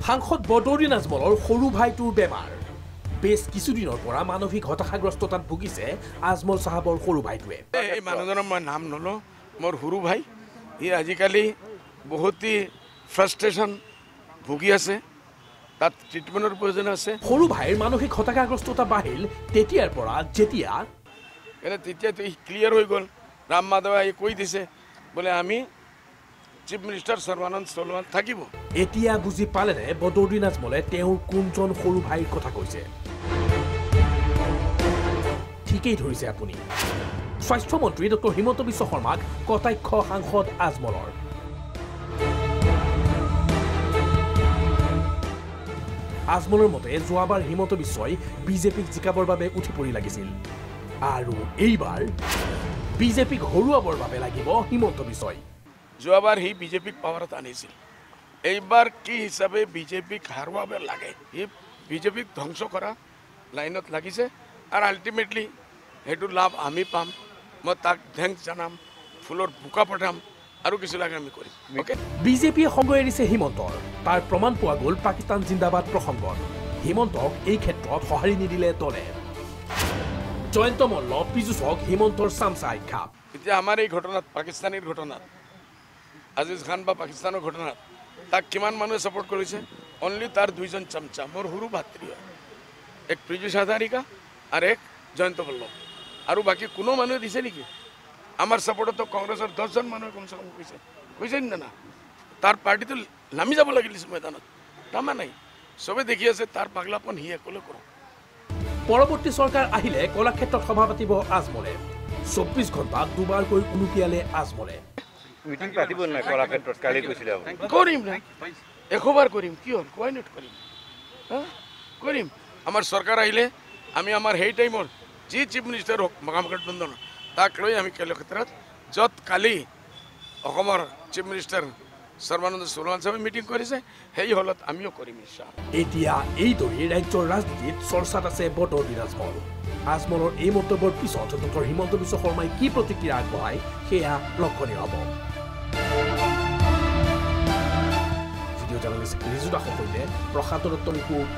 সাংসদ বদৰুদ্দিন আজমলৰ সৰু ভাইটোৰ বেমাৰ বেছ কিছুদিনৰ পৰা মানসিক হতাশাগ্ৰস্ততাত ভুগিছে আজমল চাহাবৰ সৰু ভাইটোৱে। এই মানুহজনৰ মই নাম নলওঁ, মোৰ সৰু ভাই, ই আজিকালি বহুতেই ফ্ৰাষ্ট্ৰেশ্যন ভুগি আছে, তাত ট্ৰিটমেণ্টৰ প্ৰয়োজন আছে। সৰু ভাইৰ মানসিক হতাশাগ্ৰস্ততা বাঢ়িল তেতিয়াৰ পৰা যেতিয়া তেতিয়াতো ক্লিয়াৰ হৈ গ'ল। ৰাম মাধৱে আহি কৈ দিছে বোলে আমি চিফ মিনিষ্টাৰ সৰ্বানন্দ সোণোৱাল থাকিব। এতিয়া বুজি পালেনে বদৰুদ্দিন আজমলে তেওঁৰ কোনজন সৰু ভাইৰ কথা কৈছে? ঠিকেই ধৰিছে আপুনি। স্বাস্থ্যমন্ত্ৰী ডক্টৰ হিমন্ত বিশ্ব শৰ্মাক কটাক্ষ সাংসদ আজমলৰ। আজমলৰ মতে যোৱাবাৰ হিমন্ত বিশ্বই বিজেপিক জিকাবৰ বাবে উঠি পৰি লাগিছিল আৰু এইবাৰ বিজেপিক হৰুৱাবৰ বাবে লাগিব হিমন্ত বিশ্বই। যোৱাবাৰ সি বিজেপিক পাৱাৰত আনিছিল, এইবাৰ কি হিচাপে বিজেপিক হাৰুৱাব লাগে, সি বিজেপিক ধ্বংস কৰা লাইনত লাগিছে আৰু আল্টিমেটলি সেইটো লাভ আমি পাম। মই তাক থেংকছ জনাম, ফুলৰ বোকা পঠাম আৰু কিছু লাগে আমি কৰিম। বিজেপিয়ে সংগ এৰিছে হিমন্তৰ, তাৰ প্ৰমাণ পোৱা গ'ল পাকিস্তান জিন্দাবাদ প্ৰসংগত। হিমন্তক এই ক্ষেত্ৰত সঁহাৰি নিদিলে দলে। জয়ন্ত মল্ল পীযুষক হিমন্তৰ চামচা আখ্যা। এতিয়া আমাৰ এই ঘটনাত, পাকিস্তানীৰ ঘটনাত, আজিজ খান বা পাকিস্তানৰ ঘটনাত তাক কিমান মানুহে ছাপোৰ্ট কৰিছে? অনলি তাৰ দুইজন চামচা, মোৰ সৰু ভাতৃ হয়, এক পীযুষ হাজাৰিকা আৰু এক জয়ন্ত মল্ল, আৰু বাকী কোনো মানুহে দিছে নেকি? আমাৰ ছাপোৰ্টতো কংগ্ৰেছৰ 10জন মানুহে কমচে কম কৈছে না, তাৰ পাৰ্টিটো নামি যাব লাগিল ময়দানত, নামা নাই। চবে দেখি আছে তাৰ পাগলাপন সি একলে কৰক। পৰৱৰ্তী চৰকাৰ আহিলে কলাক্ষেত্ৰত সভা পাতিব আজমলে। 24 ঘণ্টাত দুবাৰকৈ উনুকিয়ালে আজমলে। মিটিং পাতিব নাই কলাক্ষেত্ৰত? কালি কৈছিলে কৰিম না, 100বাৰ কৰিম, কি হ'ল কোৱাই নট কৰিম, কৰিম। আমাৰ চৰকাৰ আহিলে আমি আমাৰ সেই টাইমৰ যি চিফ মিনিষ্টাৰ হওক মহাগঠবন্ধনৰ, তাক লৈ আমি কলাক্ষেত্ৰত, য'ত কালি অসমৰ চিফ মিনিষ্টাৰ সৰ্বানন্দ সোণোৱাল সাহেবে মিটিং কৰিছে, সেই হলত আমিও কৰিম নিশ্চয়। এতিয়া এইদৰে ৰাজ্যৰ ৰাজনীতিত চৰ্চাত আছে বদৰুদ্দিন আজমল। আজমলৰ এই মন্তব্যৰ পিছত ডক্টৰ হিমন্ত বিশ্ব শৰ্মাই কি প্ৰতিক্ৰিয়া আগবঢ়ায় সেয়া লক্ষণীয় হ'ব। ভিডিঅ' জাৰ্নেলিষ্ট ৰিজু দাসৰ সৈতে প্ৰশান্ত দত্ত ৰিপোৰ্ট।